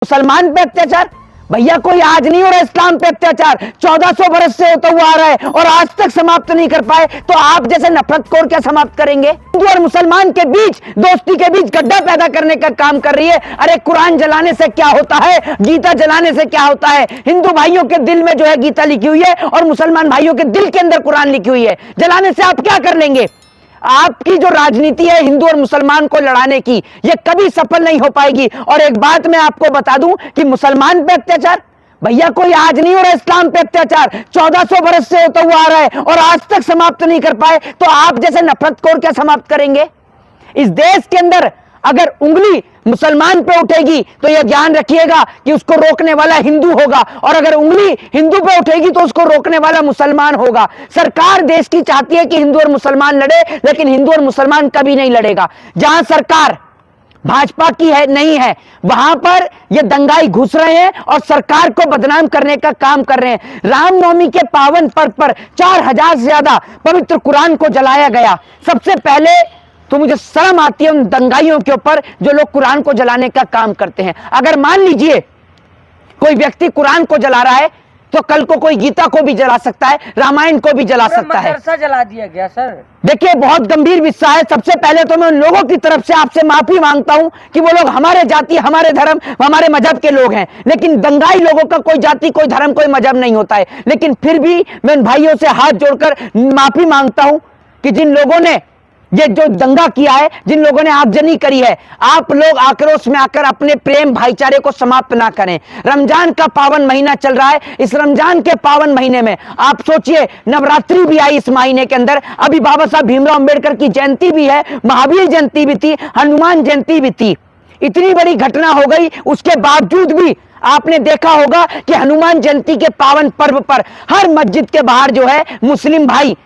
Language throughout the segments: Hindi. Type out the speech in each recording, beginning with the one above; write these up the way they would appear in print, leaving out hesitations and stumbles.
मुसलमान पे अत्याचार, भैया कोई आज नहीं हो रहा इस्लाम पे अत्याचार, 1400 बरस से होता हुआ आ रहा है और आज तक समाप्त नहीं कर पाए, तो आप जैसे नफरतखोर क्या समाप्त करेंगे? हिंदू और मुसलमान के बीच, दोस्ती के बीच गड्ढा पैदा करने का काम कर रही है। अरे कुरान जलाने से क्या होता है, गीता जलाने से क्या होता है? हिंदू भाइयों के दिल में जो है गीता लिखी हुई है और मुसलमान भाइयों के दिल के अंदर कुरान लिखी हुई है, जलाने से आप क्या कर लेंगे? आपकी जो राजनीति है हिंदू और मुसलमान को लड़ाने की, यह कभी सफल नहीं हो पाएगी। और एक बात मैं आपको बता दूं कि मुसलमान पे अत्याचार, भैया कोई आज नहीं हो रहा इस्लाम पे अत्याचार, 1400 बरस से होता हुआ आ रहा है और आज तक समाप्त नहीं कर पाए, तो आप जैसे नफरतखोर क्या समाप्त करेंगे? इस देश के अंदर अगर उंगली मुसलमान पे उठेगी तो यह ध्यान रखिएगा कि उसको रोकने वाला हिंदू होगा, और अगर उंगली हिंदू पे उठेगी तो उसको रोकने वाला मुसलमान होगा। सरकार देश की चाहती है कि हिंदू और मुसलमान लड़े, लेकिन हिंदू और मुसलमान कभी नहीं लड़ेगा। जहां सरकार भाजपा की है नहीं है, वहां पर ये दंगाई घुस रहे हैं और सरकार को बदनाम करने का काम कर रहे हैं। रामनवमी के पावन पर्व पर 4000 से ज्यादा पवित्र कुरान को जलाया गया। सबसे पहले तो मुझे शर्म आती है उन दंगाइयों के ऊपर जो लोग कुरान को जलाने का काम करते हैं। अगर मान लीजिए कोई व्यक्ति कुरान को जला रहा है तो कल को कोई गीता को भी जला सकता है, रामायण को भी जला सकता है। मदरसा जला दिया गया सर। देखिए बहुत गंभीर विषय है। सबसे पहले तो मैं उन लोगों की तरफ से आपसे माफी मांगता हूं कि वो लोग हमारे जाति, हमारे धर्म, हमारे मजहब के लोग हैं, लेकिन दंगाई लोगों का कोई जाति, कोई धर्म, कोई मजहब नहीं होता है। लेकिन फिर भी मैं उन भाइयों से हाथ जोड़कर माफी मांगता हूं कि जिन लोगों ने ये जो दंगा किया है, जिन लोगों ने आगजनी करी है, आप लोग आक्रोश में आकर अपने प्रेम भाईचारे को समाप्त ना करें। रमजान का पावन महीना चल रहा है, इस रमजान के पावन महीने में आप सोचिए नवरात्रि भी आई इस महीने के अंदर, अभी बाबा साहब भीमराव अंबेडकर की जयंती भी है, महावीर जयंती भी थी, हनुमान जयंती भी थी। इतनी बड़ी घटना हो गई, उसके बावजूद भी आपने देखा होगा कि हनुमान जयंती के पावन पर्व पर हर मस्जिद के बाहर जो है मुस्लिम भाई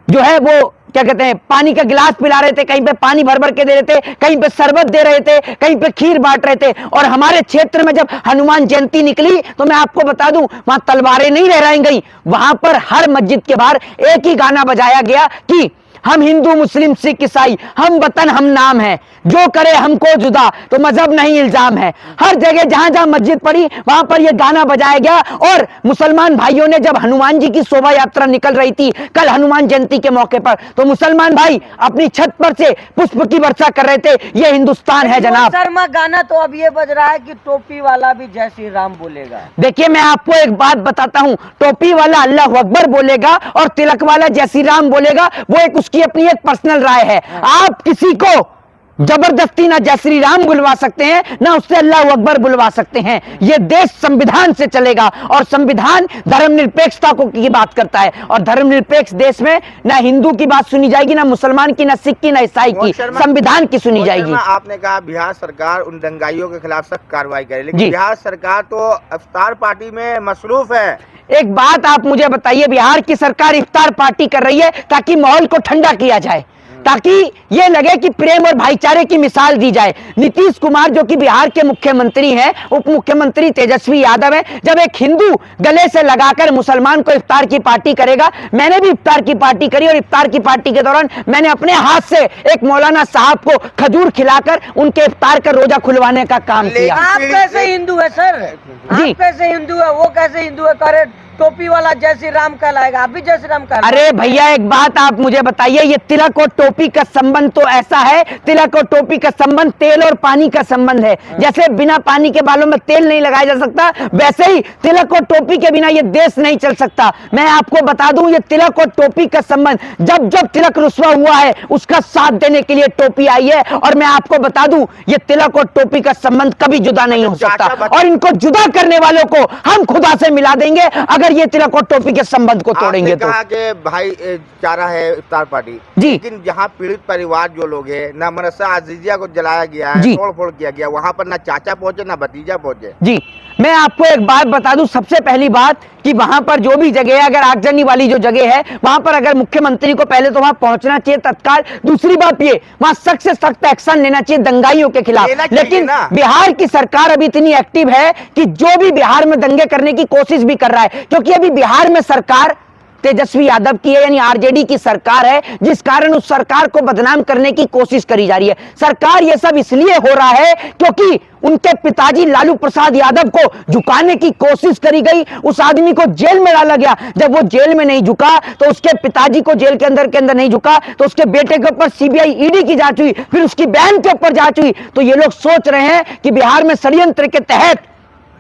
जो है वो क्या कहते हैं, पानी का गिलास पिला रहे थे, कहीं पे पानी भर भर के दे रहे थे, कहीं पे शरबत दे रहे थे, कहीं पे खीर बांट रहे थे। और हमारे क्षेत्र में जब हनुमान जयंती निकली तो मैं आपको बता दूं वहां तलवारें नहीं लहराई गई, वहां पर हर मस्जिद के बाहर एक ही गाना बजाया गया कि हम हिंदू मुस्लिम सिख ईसाई, हम वतन हम नाम है, जो करे हमको जुदा तो मजहब नहीं इल्जाम है। हर जगह जहां जहां मस्जिद पड़ी वहां पर यह गाना बजाया गया। और मुसलमान भाइयों ने जब हनुमान जी की शोभा यात्रा निकल रही थी कल हनुमान जयंती के मौके पर, तो मुसलमान भाई अपनी छत पर से पुष्प की वर्षा कर रहे थे। यह हिंदुस्तान है जनाब। शर्मा गाना तो अब ये बज रहा है कि टोपी वाला भी जय श्री राम बोलेगा। देखिए मैं आपको एक बात बताता हूं, टोपी वाला अल्लाह अकबर बोलेगा और तिलक वाला जय श्री राम बोलेगा, वो एक उसकी अपनी एक पर्सनल राय है। आप किसी को जबरदस्ती ना जय श्री राम बुलवा सकते हैं, ना उससे अल्लाह अकबर बुलवा सकते हैं। यह देश संविधान से चलेगा और संविधान धर्मनिरपेक्षता की बात करता है, और धर्मनिरपेक्ष देश में ना हिंदू की बात सुनी जाएगी, ना मुसलमान की, ना सिख की, ना ईसाई की, संविधान की सुनी जाएगी। आपने कहा बिहार सरकार उन दंगाइयों के खिलाफ सख्त कार्रवाई करे, लेकिन बिहार सरकार तो इफ्तार पार्टी में मसरूफ है। एक बात आप मुझे बताइए, बिहार की सरकार इफ्तार पार्टी कर रही है ताकि माहौल को ठंडा किया जाए, ताकि यह लगे कि प्रेम और भाईचारे की मिसाल दी जाए। नीतीश कुमार जो कि बिहार के मुख्यमंत्री हैं, उप मुख्यमंत्री तेजस्वी यादव हैं, जब एक हिंदू गले से लगाकर मुसलमान को इफ्तार की पार्टी करेगा, मैंने भी इफ्तार की पार्टी करी और इफ्तार की पार्टी के दौरान मैंने अपने हाथ से एक मौलाना साहब को खजूर खिलाकर उनके इफ्तार का रोजा खुलवाने का काम किया। आप कैसे हिंदू है सर? आप कैसे हिंदू है? वो कैसे हिंदू है? करे टोपी वाला जय श्री राम कहलाएगा, आप भी जय श्री राम कहलाएगा। अरे भैया एक बात आप मुझे बताइए, ये तिलक और टोपी का संबंध तो ऐसा है, तिलक और टोपी का संबंध तेल और पानी का संबंध है। जैसे बिना पानी के बालों में तेल नहीं लगाया जा सकता, वैसे ही तिलक और टोपी के बिना ये देश नहीं चल सकता। मैं आपको बता दूं, ये तिलक और टोपी का संबंध, जब जब तिलक रुस्वा हुआ है उसका साथ देने के लिए टोपी आई है। और मैं आपको बता दूं, ये तिलक और टोपी का संबंध कभी जुदा नहीं हो सकता, और इनको जुदा करने वालों को हम खुदा से मिला देंगे अगर ये तिलक और टोपी के संबंध को तोड़ेंगे तो। कहा कि भाई चारा है इफ्तार पार्टी जी, लेकिन जहाँ पीड़ित परिवार जो लोग हैं, ना मदरसा अजीजिया को जलाया गया है, तोड़ फोड़ किया गया, वहाँ पर ना चाचा पहुंचे ना भतीजा पहुंचे। जी मैं आपको एक बात बता दूं, सबसे पहली बात कि वहां पर जो भी जगह है, अगर आगजनी वाली जो जगह है वहां पर अगर मुख्यमंत्री को पहले तो वहां पहुंचना चाहिए तत्काल। दूसरी बात ये, वहां सख्त से सख्त एक्शन लेना चाहिए दंगाइयों के खिलाफ। लेकिन बिहार की सरकार अभी इतनी एक्टिव है कि जो भी बिहार में दंगे करने की कोशिश भी कर रहा है, क्योंकि अभी बिहार में सरकार तेजस्वी यादव की है, यानी आरजेडी की सरकार है, जिस कारण उस सरकार को बदनाम करने की कोशिश करी जा रही है। सरकार ये सब इसलिए हो रहा है क्योंकि उनके पिताजी लालू प्रसाद यादव को झुकाने की कोशिश करी गई, उस आदमी को जेल में डाला गया। जब वो जेल में नहीं झुका तो उसके पिताजी को जेल के अंदर नहीं झुका तो उसके बेटे के ऊपर सीबीआई ईडी की जांच हुई, फिर उसकी बहन के ऊपर जांच हुई। तो ये लोग सोच रहे हैं कि बिहार में षड्यंत्र के तहत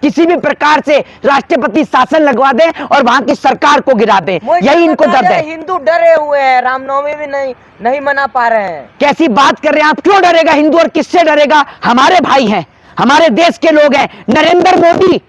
किसी भी प्रकार से राष्ट्रपति शासन लगवा दें और वहां की सरकार को गिरा दें, यही इनको दर्द है। हिंदू डरे हुए हैं, रामनवमी भी नहीं मना पा रहे हैं। कैसी बात कर रहे हैं आप? क्यों डरेगा हिंदू और किससे डरेगा? हमारे भाई हैं, हमारे देश के लोग हैं। नरेंद्र मोदी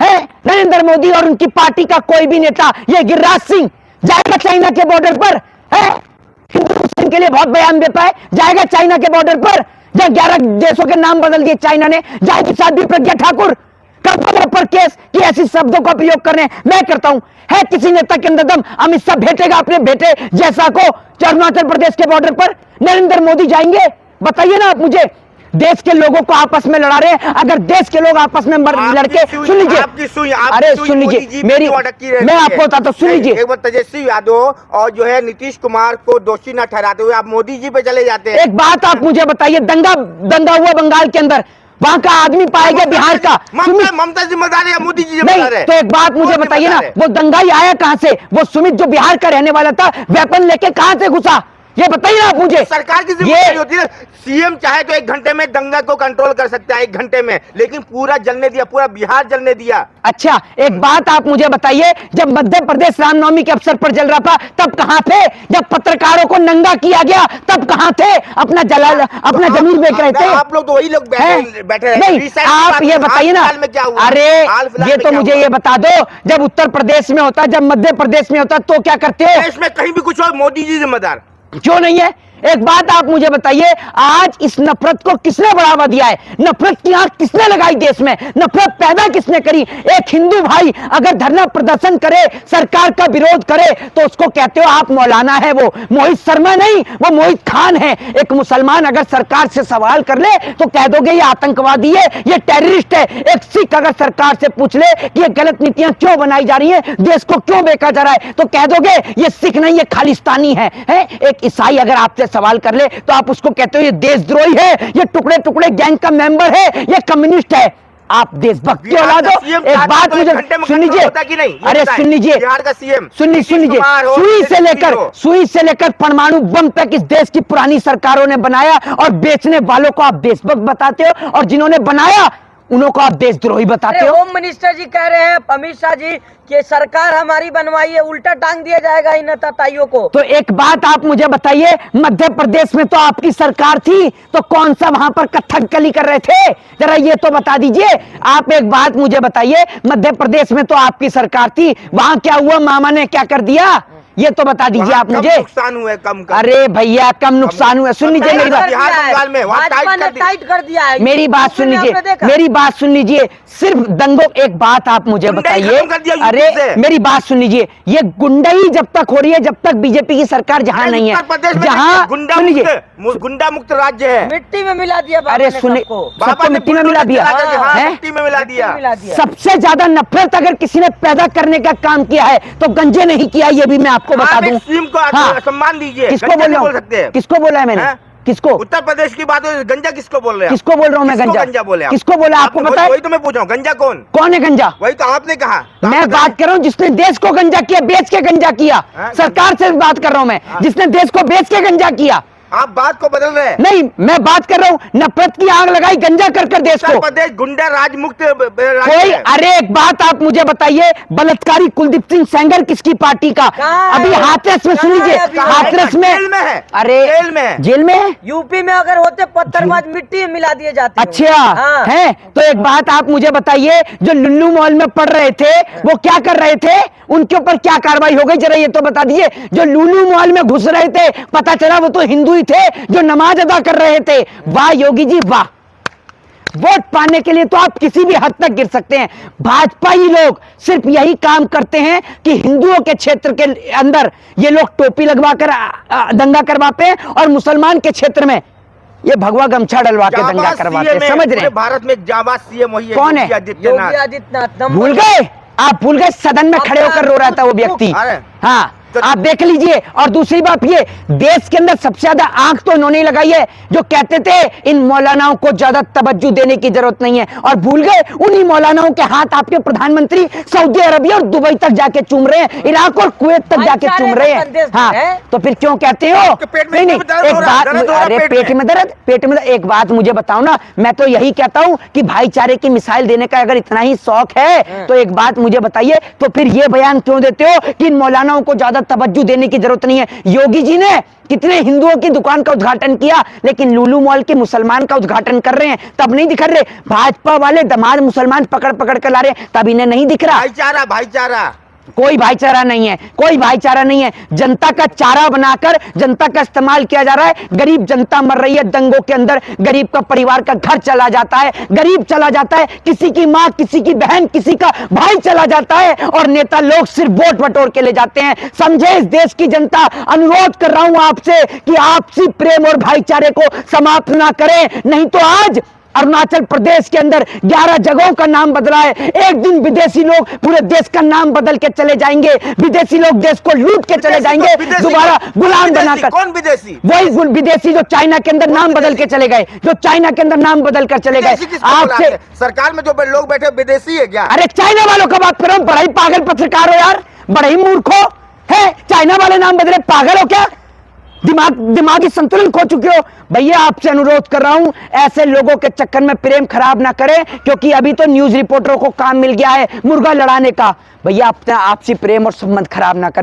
है, नरेंद्र मोदी और उनकी पार्टी का कोई भी नेता, ये गिरिराज सिंह जाएगा चाइना के बॉर्डर पर है, हिंदू मुस्लिम के लिए बहुत बयान देता है, जाएगा चाइना के बॉर्डर पर। जब 11 देशों के नाम बदल दिए चाइना ने, जाएगी साध्वी प्रज्ञा ठाकुर पर केस कि ऐसी शब्दों का प्रयोग कर रहे हैं। मैं करता हूं, है किसी नेता के अंदर दम? अमित शाह भेटेगा अपने बेटे जैसा को अरुणाचल प्रदेश के बॉर्डर पर? नरेंद्र मोदी जाएंगे? बताइए ना आप मुझे। देश के लोगों को आपस में लड़ा रहे हैं। अगर देश के लोग आपस में लड़के, सुन लीजिए, अरे सुन लीजिए मेरी, मैं आपको बताता हूं, सुन लीजिए। एक बार तेजस्वी यादव और जो है नीतीश कुमार को दोषी न ठहराते हुए आप मोदी जी पे चले जाते हैं। एक बात आप मुझे बताइए, दंगा हुआ बंगाल के अंदर, वहां का आदमी पाएगा बिहार का, ममता जिम्मेदार है, मोदी जी जिम्मेदार है। तो एक बात मुझे बताइए ना, वो दंगाई आया कहां से? वो सुमित जो बिहार का रहने वाला था, वेपन लेके कहां से घुसा? ये बताइए ना आप मुझे। सरकार की जिम्मेदारी होती है। सीएम चाहे तो 1 घंटे में दंगा को कंट्रोल कर सकता है, 1 घंटे में, लेकिन पूरा जलने दिया, पूरा बिहार जलने दिया। अच्छा, एक बात आप मुझे बताइए, जब मध्य प्रदेश रामनवमी के अवसर पर जल रहा था तब कहां थे? जब पत्रकारों को नंगा किया गया तब कहां थे? अपना जमीन बेच रहे थे। आप लोग तो वही लोग बैठे नहीं, आप ये बताइए ना। अरे ये तो मुझे ये बता दो, जब उत्तर प्रदेश में होता, जब मध्य प्रदेश में होता तो क्या करते हो? देश में कहीं भी कुछ हो, मोदी जी जिम्मेदार क्यों नहीं है? एक बात आप मुझे बताइए, आज इस नफरत को किसने बढ़ावा दिया है? नफरत की आंख किसने लगाई देश में? नफरत पैदा किसने करी? एक हिंदू भाई अगर धरना प्रदर्शन करे, सरकार का विरोध करे, तो उसको कहते हो आप मौलाना है। वो मोहित शर्मा नहीं, वो मोहित खान है। एक मुसलमान अगर सरकार से सवाल कर ले तो कह दोगे ये आतंकवादी है, ये टेररिस्ट है। एक सिख अगर सरकार से पूछ ले कि ये गलत नीतियां क्यों बनाई जा रही है, देश को क्यों बेचा जा रहा है, तो कह दोगे ये सिख नहीं, ये खालिस्तानी है। एक ईसाई अगर आपसे सवाल कर ले तो आप उसको कहते हो ये देशद्रोही है, ये टुकड़े टुकड़े गैंग का मेंबर है, ये कम्युनिस्ट है। आप देशभक्त की औलाद हो। एक बात मुझे सुन लीजिए, अरे सुन लीजिए, बिहार का सीएम सुन लीजिए, सुई से लेकर परमाणु बम तक इस देश की पुरानी सरकारों ने बनाया, और बेचने वालों को आप देशभक्त बताते हो, और जिन्होंने बनाया उनको आप देशद्रोही बताते हो। होम मिनिस्टर जी कह रहे हैं, अमित शाह जी, कि सरकार हमारी बनवाई है, उल्टा टांग दिया जाएगा इन नेताओं को। तो एक बात आप मुझे बताइए, मध्य प्रदेश में तो आपकी सरकार थी, तो कौन सा वहां पर कथक कली कर रहे थे? जरा ये तो बता दीजिए। आप एक बात मुझे बताइए, मध्य प्रदेश में तो आपकी सरकार थी, वहां क्या हुआ? मामा ने क्या कर दिया? ये तो बता दीजिए आप मुझे। नुकसान हुए कम। अरे भैया कम नुकसान हुआ। सुन लीजिए मेरी बात, टाइट कर दिया है। मेरी बात सुन लीजिए, मेरी बात सुन लीजिए। सिर्फ दंगों, एक बात आप मुझे बताइए, अरे मेरी बात सुन लीजिए, ये गुंडाई जब तक हो रही है, जब तक बीजेपी की सरकार जहां नहीं है, जहां गुंडा मुक्त राज्य है, मिट्टी में मिला दिया। अरे सुनिए, सबको मिट्टी में मिला दिया, मिट्टी में मिला दिया। सबसे ज्यादा नफरत अगर किसी ने पैदा करने का काम किया है तो गंजे नहीं किया, ये भी मैं आपको बता दूं। सम्मान दीजिए। किसको बोल रहा हूँ? किसको बोला है मैंने? किसको? उत्तर प्रदेश की बात हो, गंजा किसको बोल रहे हैं? किसको बोल रहा हूँ मैं? गंजा बोले? किसको बोला आपको पता है? वही तो मैं पूछ रहा हूँ, गंजा कौन है गंजा? वही तो आपने कहा। मैं बात कर रहा हूँ जिसने देश को गंजा किया, बेच के गंजा किया। सरकार से बात कर रहा हूँ मैं, जिसने देश को बेच के गंजा किया। आप बात को बदल रहे हैं। नहीं, मैं बात कर रहा हूँ, नफरत की आग लगाई गंजा कर देश को। प्रदेश गुंडा राज मुक्त कोई, अरे एक बात आप मुझे बताइए, बलात्कारी कुलदीप सिंह सेंगर किसकी पार्टी का? अभी हाथरस में, सुन लीजिए, हाथरस में, जेल में है। अरे जेल में है। यूपी में अगर होते पत्थरबाज मिट्टी में मिला दिए जाते। अच्छा है, तो एक बात आप मुझे बताइए, जो लुल्लू मॉल में पढ़ रहे थे वो क्या कर रहे थे? उनके ऊपर क्या कार्रवाई हो गई, जरा ये तो बता दीजिए। जो लुल्लू मॉल में घुस रहे थे, पता चला वो तो हिंदू थे जो नमाज अदा कर रहे थे। वाह योगी जी वाह, वोट पाने के लिए तो आप किसी भी हद तक गिर सकते हैं। भाजपा ही लोग सिर्फ यही काम करते हैं कि हिंदुओं के क्षेत्र के अंदर ये लोग टोपी लगवा कर दंगा करवाते हैं, और मुसलमान के क्षेत्र में ये भगवा गमछा डलवा के दंगा करवाते हैं। समझ रहे हैं? भारत में जाबाज सीएम वही है। कौन है? योगी आदित्यनाथ। भूल गए? आप भूल गए? सदन में खड़े होकर रो रहा था वो व्यक्ति। हाँ, आप देख लीजिए। और दूसरी बात ये, देश के अंदर सबसे ज्यादा आंख तो इन्होंने ही लगाई है, जो कहते थे इन मौलानाओं को ज्यादा तवज्जो देने की जरूरत नहीं है, और भूल गए उन्हीं मौलानाओं के हाथ आपके प्रधानमंत्री सऊदी अरबिया और दुबई तक जाके चूम रहे हैं, इराक और कुवैत तक जाके चूम रहे हैं। हाँ, तो फिर क्यों कहते हो? नहीं नहीं, एक बात, अरे पेट में दर्द, पेट में, एक बात मुझे बताओ ना, मैं तो यही कहता हूं कि भाईचारे की मिसाइल देने का अगर इतना ही शौक है तो एक बात मुझे बताइए, तो फिर ये बयान क्यों देते हो कि इन मौलानाओं को ज्यादा तवज्जो देने की जरूरत नहीं है? योगी जी ने कितने हिंदुओं की दुकान का उद्घाटन किया, लेकिन लुलु मॉल के मुसलमान का उद्घाटन कर रहे हैं, तब नहीं दिख रहे। भाजपा वाले दमाद मुसलमान पकड़ पकड़ कर ला रहे हैं, तब इन्हें नहीं दिख रहा। भाईचारा, भाईचारा, कोई भाईचारा नहीं है, कोई भाईचारा नहीं है। जनता का चारा बनाकर जनता का इस्तेमाल किया जा रहा है। गरीब जनता मर रही है दंगों के अंदर, गरीब का परिवार का घर चला जाता है, गरीब चला जाता है, किसी की मां, किसी की बहन, किसी का भाई चला जाता है, और नेता लोग सिर्फ वोट बटोर के ले जाते हैं। समझे इस देश की जनता, अनुरोध कर रहा हूं आपसे कि आपसी प्रेम और भाईचारे को समाप्त ना करें, नहीं तो आज अरुणाचल प्रदेश के अंदर 11 जगहों का नाम बदला है। एक दिन विदेशी लोग पूरे देश का नाम बदल के चले जाएंगे, विदेशी लोग देश को लूट के चले जाएंगे, दोबारा गुलाम बनाकर। कौन विदेशी? वही विदेशी जो चाइना के अंदर नाम बदल के चले गए, जो चाइना के अंदर नाम बदल कर चले गए। आपसे सरकार में जो लोग बैठे विदेशी है क्या? अरे चाइना वालों का बात करो, बड़ा ही पागल पत्रकार हो यार, बड़ा ही मूर्ख हो है। चाइना वाले नाम बदले, पागल हो क्या? दिमागी संतुलन खो चुके हो। भैया आपसे अनुरोध कर रहा हूं, ऐसे लोगों के चक्कर में प्रेम खराब ना करें, क्योंकि अभी तो न्यूज रिपोर्टरों को काम मिल गया है मुर्गा लड़ाने का। भैया आपसी प्रेम और संबंध खराब ना करें।